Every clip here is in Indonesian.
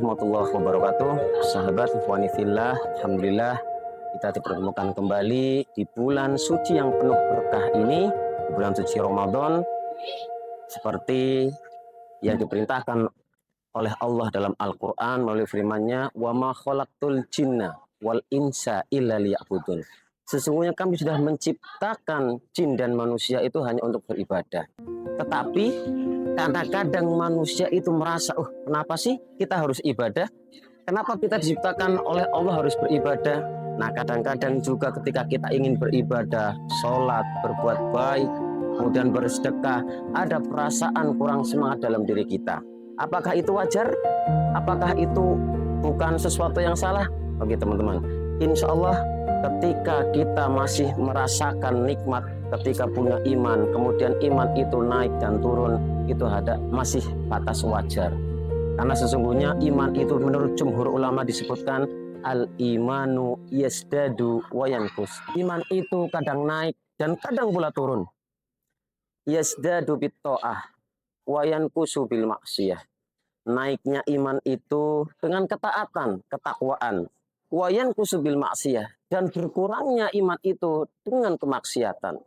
warahmatullahi wabarakatuh. Sahabat Ikhwanifillah, alhamdulillah kita dipertemukan kembali di bulan suci yang penuh berkah ini, di bulan suci Ramadan, seperti yang diperintahkan oleh Allah dalam Al-Quran melalui firman-Nya, wa ma khalaqtul jinna wal insa illa liya'budun. Sesungguhnya kami sudah menciptakan jin dan manusia itu hanya untuk beribadah. Tetapi kadang-kadang manusia itu merasa, kenapa sih kita harus ibadah? Kenapa kita diciptakan oleh Allah harus beribadah? Nah, kadang-kadang juga ketika kita ingin beribadah, sholat, berbuat baik, kemudian bersedekah, ada perasaan kurang semangat dalam diri kita. Apakah itu wajar? Apakah itu bukan sesuatu yang salah? Oke teman-teman, insya Allah ketika kita masih merasakan nikmat, ketika punya iman, kemudian iman itu naik dan turun, itu masih batas wajar. Karena sesungguhnya iman itu menurut jumhur ulama disebutkan al-imanu yasdadu wa yanqus. Iman itu kadang naik dan kadang pula turun. Yasdadu bit ta'ah wa yanqusu bil maksiyah. Naiknya iman itu dengan ketaatan, ketakwaan. Wa yanqusu bil maksiyah, dan berkurangnya iman itu dengan kemaksiatan.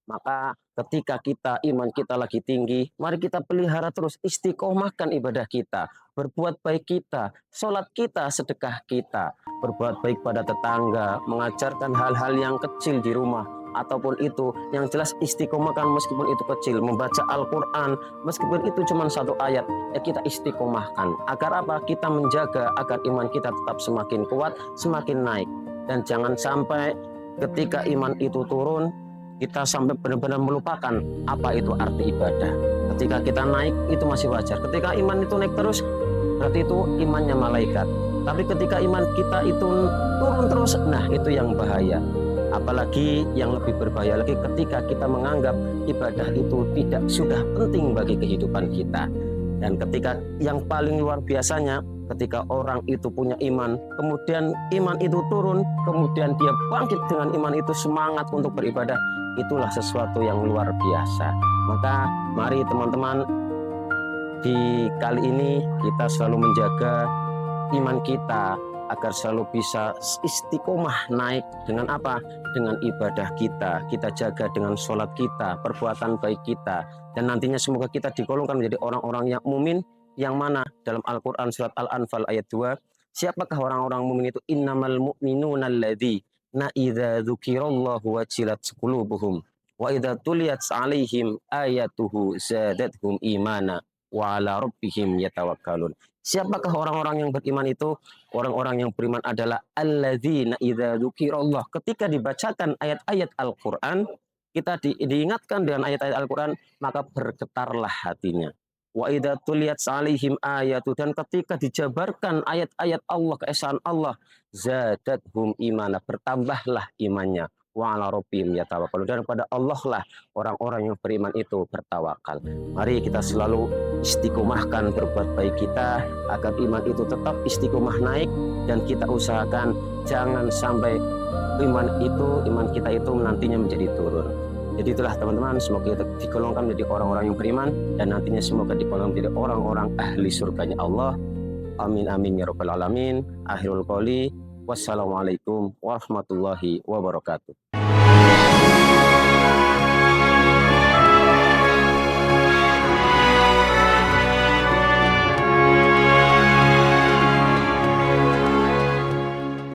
Maka ketika iman kita lagi tinggi, mari kita pelihara terus, istiqomahkan ibadah kita, berbuat baik kita, sholat kita, sedekah kita, berbuat baik pada tetangga, mengajarkan hal-hal yang kecil di rumah, ataupun itu yang jelas istiqomahkan meskipun itu kecil, membaca Al-Quran meskipun itu cuma satu ayat, ya kita istiqomahkan. Agar apa? Kita menjaga agar iman kita tetap semakin kuat, semakin naik. Dan jangan sampai ketika iman itu turun, kita sampai benar-benar melupakan apa itu arti ibadah. Ketika kita naik itu masih wajar. Ketika iman itu naik terus, berarti itu imannya malaikat. Tapi ketika iman kita itu turun terus, nah itu yang bahaya. Apalagi yang lebih berbahaya lagi ketika kita menganggap ibadah itu sudah penting bagi kehidupan kita. Dan ketika yang paling luar biasanya, ketika orang itu punya iman, kemudian iman itu turun, kemudian dia bangkit dengan iman itu, semangat untuk beribadah, itulah sesuatu yang luar biasa. Maka mari teman-teman, di kali ini kita selalu menjaga iman kita agar selalu bisa istiqomah naik dengan apa? Dengan ibadah kita. Kita jaga dengan sholat kita, perbuatan baik kita, dan nantinya semoga kita digolongkan menjadi orang-orang yang mumin, yang mana dalam Al-Quran surat Al-Anfal ayat 2, siapakah orang-orang mumin itu? Innamal mu'minuna alladzina idza dzukirallahu wajilat qulubuhum wa idza tuliyat 'alaihim ayatuhu zadatuhum imana wa 'ala rabbihim yatawakkalun. Siapakah orang-orang yang beriman itu? Orang-orang yang beriman adalah alladzina idza dzukirallah. Ketika dibacakan ayat-ayat Al-Quran, kita diingatkan dengan ayat-ayat Al-Quran, maka bergetarlah hatinya. Wa idza tuliyat 'alaihim ayatu, dan ketika dijabarkan ayat-ayat Allah, keesaan Allah, zadathum imana, bertambahlah imannya. Wa 'ala rabbihim yatawakkalun, dan pada Allah lah orang-orang yang beriman itu bertawakal. Mari kita selalu istiqomahkan berbuat baik kita agar iman itu tetap istiqomah naik, dan kita usahakan jangan sampai iman kita itu nantinya menjadi turun. Jadi itulah teman-teman, semoga kita digolongkan menjadi orang-orang yang beriman, dan nantinya semoga digolongkan menjadi orang-orang ahli surganya Allah. Amin amin ya rabbal alamin. Akhirul qouli, wassalamualaikum warahmatullahi wabarakatuh.